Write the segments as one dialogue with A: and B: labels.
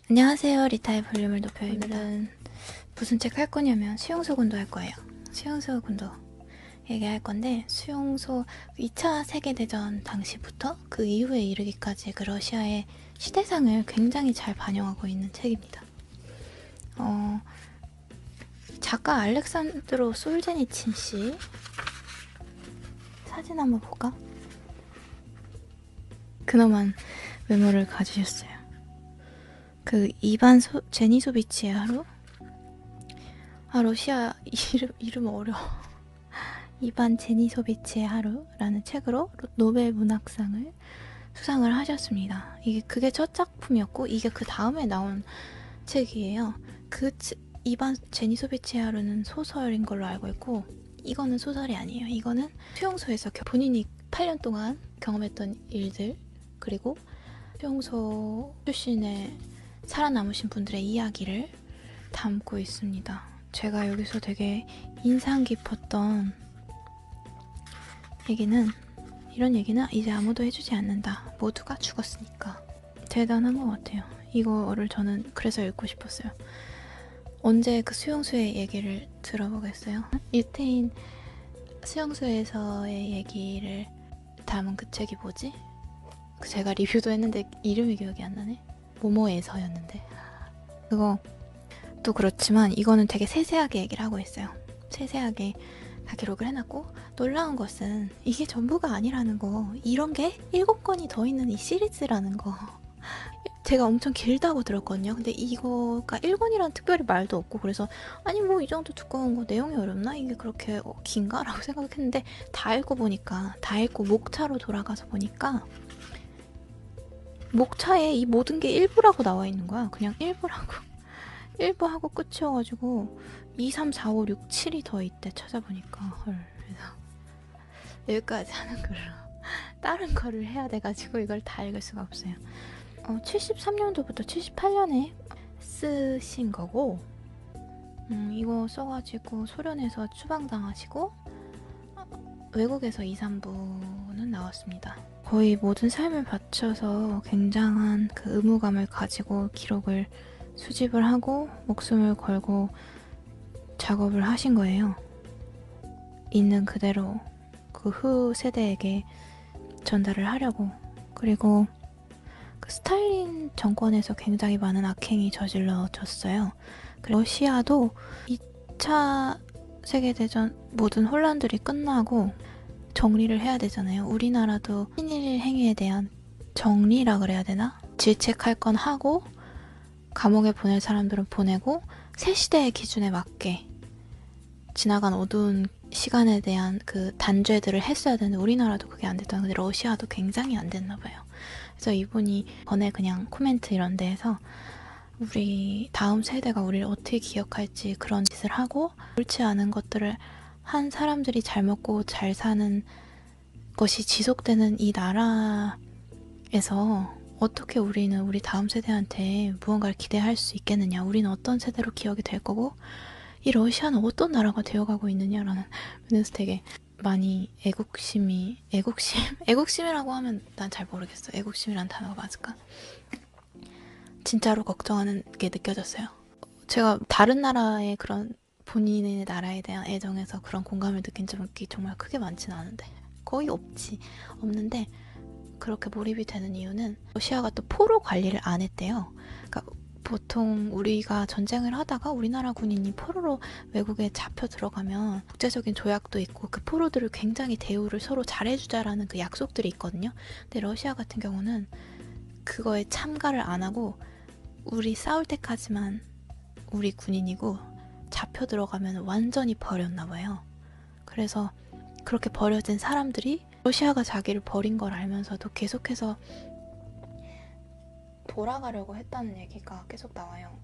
A: 안녕하세요. 리타의 볼륨을 높여요. 오늘은 무슨 책 할 거냐면 수용소 군도 할 거예요. 수용소 군도 얘기할 건데, 수용소 2차 세계대전 당시부터 그 이후에 이르기까지 그 러시아의 시대상을 굉장히 잘 반영하고 있는 책입니다. 작가 알렉산드로 솔제니친 씨 사진 한번 볼까? 근엄한 외모를 가지셨어요. 그 이반 제니소비치의 하루? 러시아 이름 어려워. 이반 제니소비치의 하루라는 책으로 노벨 문학상을 수상을 하셨습니다. 그게 첫 작품이었고, 이게 그 다음에 나온 책이에요. 이반 제니소비치의 하루는 소설인 걸로 알고 있고, 이거는 소설이 아니에요. 이거는 수용소에서 본인이 8년 동안 경험했던 일들, 그리고 수용소 출신의 살아남으신 분들의 이야기를 담고 있습니다. 제가 여기서 되게 인상 깊었던 얘기는, 이런 얘기는 이제 아무도 해주지 않는다. 모두가 죽었으니까. 대단한 것 같아요. 이거를 저는 그래서 읽고 싶었어요. 언제 그 수용소의 얘기를 들어보겠어요? 유태인 수용소에서의 얘기를 담은 그 책이 뭐지? 제가 리뷰도 했는데 이름이 기억이 안 나네? 모모에서였는데. 그것도 그렇지만 이거는 되게 세세하게 얘기를 하고 있어요. 세세하게 다 기록을 해놨고, 놀라운 것은 이게 전부가 아니라는 거. 이런 게 7권이 더 있는 이 시리즈라는 거. 제가 엄청 길다고 들었거든요. 근데 이거가 1권이란 특별히 말도 없고, 그래서 아니 뭐 이 정도 두꺼운 거 내용이 어렵나? 이게 그렇게 긴가? 라고 생각했는데, 다 읽고 목차로 돌아가서 보니까 목차에 이 모든 게 1부라고 나와 있는 거야. 그냥 1부라고. 1부 하고 끝이어가지고 2, 3, 4, 5, 6, 7이 더 있대. 찾아보니까. 헐. 그래서 여기까지 하는 걸로 다른 거를 해야 돼가지고 이걸 다 읽을 수가 없어요. 73년도부터 78년에 쓰신 거고, 이거 써가지고 소련에서 추방당하시고 외국에서 2, 3부는 나왔습니다. 거의 모든 삶을 바쳐서 굉장한 그 의무감을 가지고 기록을 수집을 하고 목숨을 걸고 작업을 하신 거예요. 있는 그대로 그 후 세대에게 전달을 하려고. 그리고 그 스탈린 정권에서 굉장히 많은 악행이 저질러졌어요. 그리고 러시아도 2차 세계대전 모든 혼란들이 끝나고 정리를 해야 되잖아요. 우리나라도 친일 행위에 대한 정리라 그래야 되나? 질책할 건 하고, 감옥에 보낼 사람들은 보내고, 새 시대의 기준에 맞게 지나간 어두운 시간에 대한 그 단죄들을 했어야 되는데, 우리나라도 그게 안 됐다. 근데 러시아도 굉장히 안 됐나 봐요. 그래서 이분이 전에 그냥 코멘트 이런 데에서 우리 다음 세대가 우리를 어떻게 기억할지 그런 짓을 하고, 옳지 않은 것들을 한 사람들이 잘 먹고 잘 사는 것이 지속되는 이 나라에서 어떻게 우리는 우리 다음 세대한테 무언가를 기대할 수 있겠느냐, 우리는 어떤 세대로 기억이 될 거고 이 러시아는 어떤 나라가 되어가고 있느냐라는 면에서 되게 많이 애국심이라고 하면 난 잘 모르겠어. 애국심이란 단어가 맞을까? 진짜로 걱정하는 게 느껴졌어요. 제가 다른 나라의 그런 본인의 나라에 대한 애정에서 그런 공감을 느낀 적이 정말 크게 많지는 않은데, 거의 없는데, 그렇게 몰입이 되는 이유는 러시아가 또 포로 관리를 안 했대요. 그러니까 보통 우리가 전쟁을 하다가 우리나라 군인이 포로로 외국에 잡혀 들어가면 국제적인 조약도 있고 그 포로들을 굉장히 대우를 서로 잘해주자라는 그 약속들이 있거든요. 근데 러시아 같은 경우는 그거에 참가를 안 하고 우리 싸울 때까지만 우리 군인이고 잡혀 들어가면 완전히 버렸나 봐요. 그래서 그렇게 버려진 사람들이 러시아가 자기를 버린 걸 알면서도 계속해서 돌아가려고 했다는 얘기가 계속 나와요.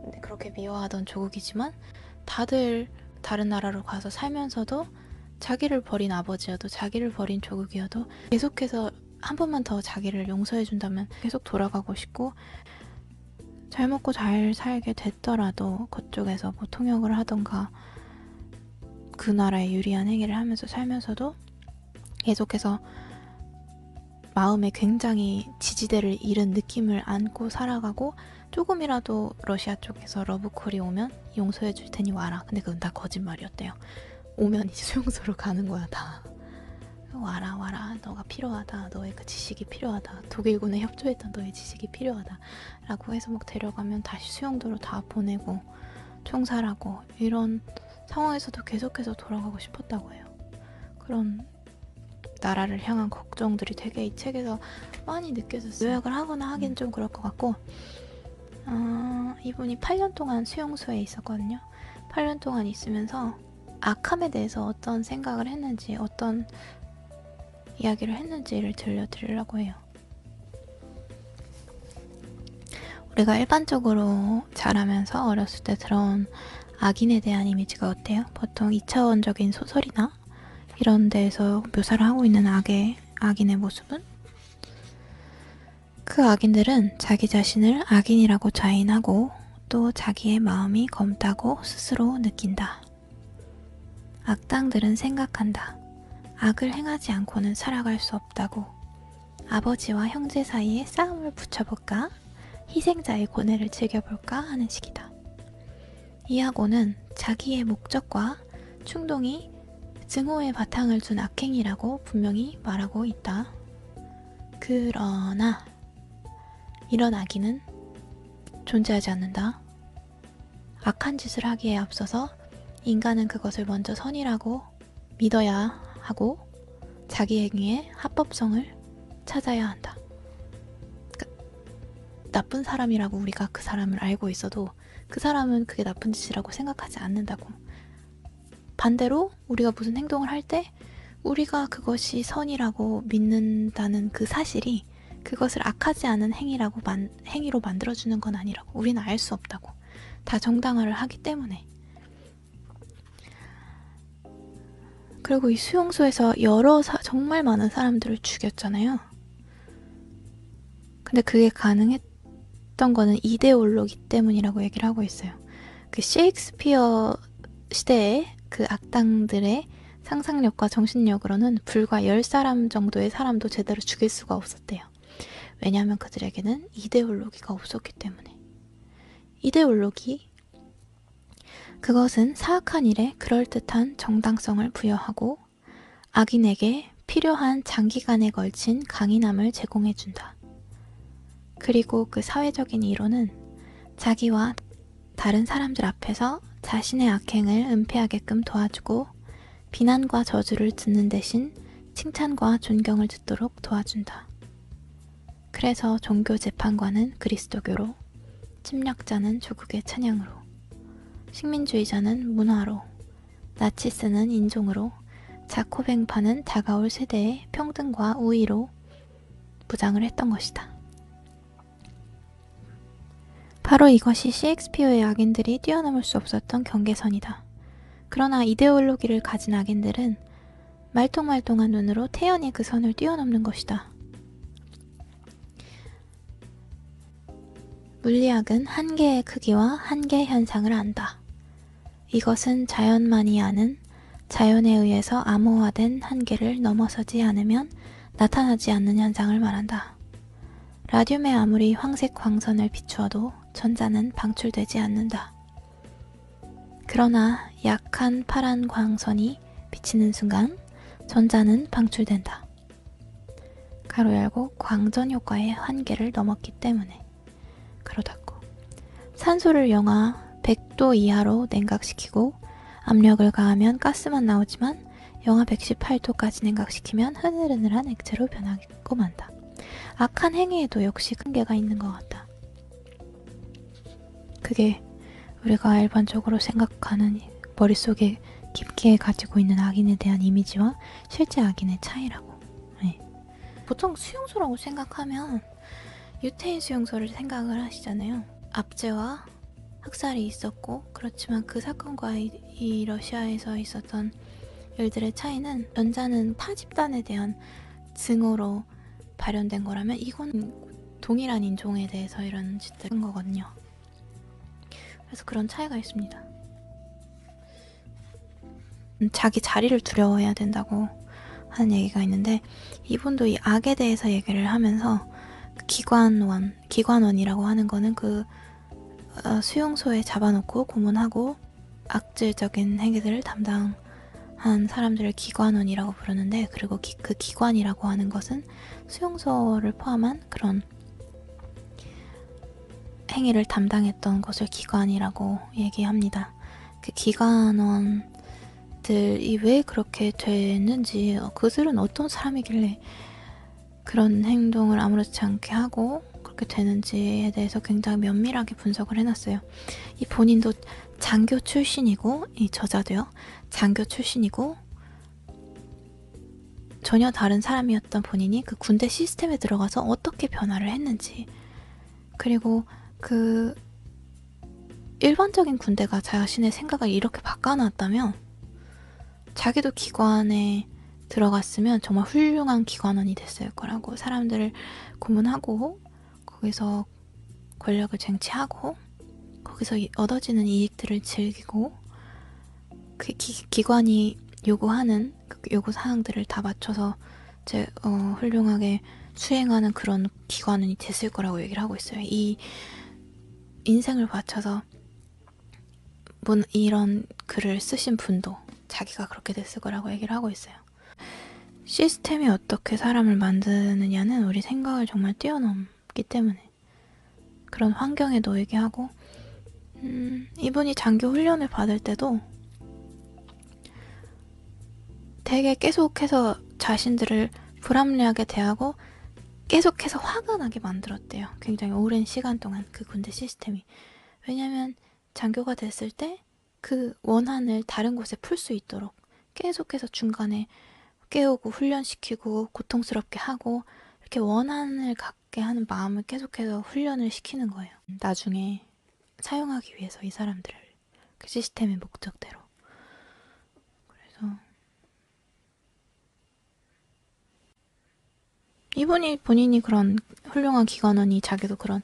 A: 근데 그렇게 미워하던 조국이지만 다들 다른 나라로 가서 살면서도 자기를 버린 아버지여도 자기를 버린 조국이어도 계속해서 한 번만 더 자기를 용서해준다면 계속 돌아가고 싶고, 잘 먹고 잘 살게 됐더라도 그쪽에서 뭐 통역을 하던가 그 나라에 유리한 행위를 하면서 살면서도 계속해서 마음에 굉장히 지지대를 잃은 느낌을 안고 살아가고 조금이라도 러시아 쪽에서 러브콜이 오면 용서해 줄 테니 와라. 근데 그건 다 거짓말이었대요. 오면 이제 수용소로 가는 거야 다. 와라 와라 너가 필요하다. 너의 그 지식이 필요하다. 독일군에 협조했던 너의 지식이 필요하다. 라고 해서 막 데려가면 다시 수용소로 다 보내고 총살하고 이런 상황에서도 계속해서 돌아가고 싶었다고 해요. 그런 나라를 향한 걱정들이 되게 이 책에서 많이 느껴졌어요. 요약을 하거나 하긴 좀 그럴 것 같고 이분이 8년 동안 수용소에 있었거든요. 8년 동안 있으면서 악함에 대해서 어떤 생각을 했는지 어떤 이야기를 했는지를 들려드리려고 해요. 우리가 일반적으로 자라면서 어렸을 때 들어온 악인에 대한 이미지가 어때요? 보통 2차원적인 소설이나 이런 데에서 묘사를 하고 있는 악인의 모습은 그 악인들은 자기 자신을 악인이라고 자인하고 또 자기의 마음이 검다고 스스로 느낀다. 악당들은 생각한다. 악을 행하지 않고는 살아갈 수 없다고. 아버지와 형제 사이에 싸움을 붙여볼까? 희생자의 고뇌를 즐겨볼까? 하는 식이다. 이하고는 자기의 목적과 충동이 증오의 바탕을 둔 악행이라고 분명히 말하고 있다. 그러나 이런 악인은 존재하지 않는다. 악한 짓을 하기에 앞서서 인간은 그것을 먼저 선이라고 믿어야 하고 자기 행위의 합법성을 찾아야 한다. 그러니까 나쁜 사람이라고 우리가 그 사람을 알고 있어도 그 사람은 그게 나쁜 짓이라고 생각하지 않는다고. 반대로 우리가 무슨 행동을 할 때 우리가 그것이 선이라고 믿는다는 그 사실이 그것을 악하지 않은 행위로 만들어주는 건 아니라고. 우리는 알 수 없다고. 다 정당화를 하기 때문에. 그리고 이 수용소에서 정말 많은 사람들을 죽였잖아요. 근데 그게 가능했던 거는 이데올로기 때문이라고 얘기를 하고 있어요. 그 셰익스피어 시대의 그 악당들의 상상력과 정신력으로는 불과 10사람 정도의 사람도 제대로 죽일 수가 없었대요. 왜냐하면 그들에게는 이데올로기가 없었기 때문에. 이데올로기, 그것은 사악한 일에 그럴듯한 정당성을 부여하고 악인에게 필요한 장기간에 걸친 강인함을 제공해준다. 그리고 그 사회적인 이론은 자기와 다른 사람들 앞에서 자신의 악행을 은폐하게끔 도와주고 비난과 저주를 듣는 대신 칭찬과 존경을 듣도록 도와준다. 그래서 종교 재판관은 그리스도교로, 침략자는 조국의 찬양으로, 식민주의자는 문화로, 나치스는 인종으로, 자코뱅파는 다가올 세대의 평등과 우위로 무장을 했던 것이다. 바로 이것이 셰익스피어의 악인들이 뛰어넘을 수 없었던 경계선이다. 그러나 이데올로기를 가진 악인들은 말똥말똥한 눈으로 태연히 그 선을 뛰어넘는 것이다. 물리학은 한계의 크기와 한계 현상을 안다. 이것은 자연만이 아는 자연에 의해서 암호화된 한계를 넘어서지 않으면 나타나지 않는 현상을 말한다. 라듐에 아무리 황색 광선을 비추어도 전자는 방출되지 않는다. 그러나 약한 파란 광선이 비치는 순간 전자는 방출된다. 가로 열고 광전 효과의 한계를 넘었기 때문에. 가로 닫고. 산소를 영하 100도 이하로 냉각시키고 압력을 가하면 가스만 나오지만 영하 118도까지 냉각시키면 흐느흐느한 액체로 변하고 만다. 악한 행위에도 역시 한계가 있는 것 같다. 그게 우리가 일반적으로 생각하는 머릿속에 깊게 가지고 있는 악인에 대한 이미지와 실제 악인의 차이라고. 네. 보통 수용소라고 생각하면 유태인 수용소를 생각을 하시잖아요. 압제와 학살이 있었고, 그렇지만 그 사건과 이 러시아에서 있었던 일들의 차이는, 전자는 타 집단에 대한 증오로 발현된 거라면 이건 동일한 인종에 대해서 이런 짓을 한 거거든요. 그래서 그런 차이가 있습니다. 자기 자리를 두려워해야 된다고 하는 얘기가 있는데, 이분도 이 악에 대해서 얘기를 하면서 기관원이라고 하는 거는 수용소에 잡아놓고 고문하고 악질적인 행위들을 담당한 사람들을 기관원이라고 부르는데, 그리고 그 기관이라고 하는 것은 수용소를 포함한 그런 행위를 담당했던 것을 기관이라고 얘기합니다. 그 기관원들이 왜 그렇게 됐는지, 그들은 어떤 사람이길래 그런 행동을 아무렇지 않게 하고 그렇게 되는지에 대해서 굉장히 면밀하게 분석을 해놨어요. 이 본인도 장교 출신이고, 이 저자도요, 장교 출신이고, 전혀 다른 사람이었던 본인이 그 군대 시스템에 들어가서 어떻게 변화를 했는지, 그리고 그 일반적인 군대가 자신의 생각을 이렇게 바꿔놨다면 자기도 기관에 들어갔으면 정말 훌륭한 기관원이 됐을 거라고, 사람들을 고문하고 거기서 권력을 쟁취하고 거기서 얻어지는 이익들을 즐기고 그 기관이 요구하는 그 요구사항들을 다 맞춰서 훌륭하게 수행하는 그런 기관원이 됐을 거라고 얘기를 하고 있어요. 이 인생을 바쳐서 이런 글을 쓰신 분도 자기가 그렇게 됐을 거라고 얘기를 하고 있어요. 시스템이 어떻게 사람을 만드느냐는 우리 생각을 정말 뛰어넘기 때문에 그런 환경에 놓이게 하고, 이분이 장교 훈련을 받을 때도 되게 계속해서 자신들을 불합리하게 대하고 계속해서 화가 나게 만들었대요. 굉장히 오랜 시간 동안 그 군대 시스템이. 왜냐면 장교가 됐을 때 그 원한을 다른 곳에 풀 수 있도록 계속해서 중간에 깨우고 훈련시키고 고통스럽게 하고, 이렇게 원한을 갖게 하는 마음을 계속해서 훈련을 시키는 거예요. 나중에 사용하기 위해서 이 사람들을, 그 시스템의 목적대로. 그래서 이분이 본인이 그런 훌륭한 기관원이, 자기도 그런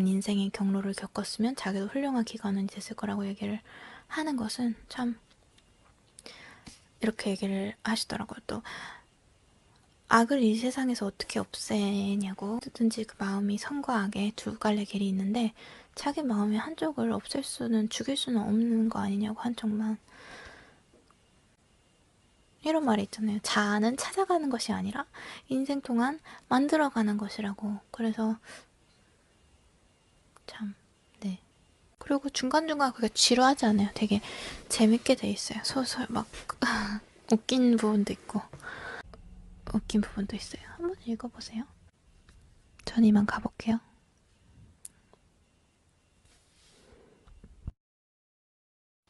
A: 인생의 경로를 겪었으면 자기도 훌륭한 기관원이 됐을 거라고 얘기를 하는 것은 참, 이렇게 얘기를 하시더라고요. 또 악을 이 세상에서 어떻게 없애냐고, 어쨌든지 그 마음이 선과 악의 두 갈래 길이 있는데 자기 마음의 한쪽을 죽일 수는 없는 거 아니냐고, 한쪽만. 이런 말이 있잖아요. 자아는 찾아가는 것이 아니라 인생 동안 만들어가는 것이라고. 그래서 참, 네. 그리고 중간중간 그게 지루하지 않아요. 되게 재밌게 돼 있어요. 소설 막 웃긴 부분도 있고 웃긴 부분도 있어요. 한번 읽어보세요. 전 이만 가볼게요.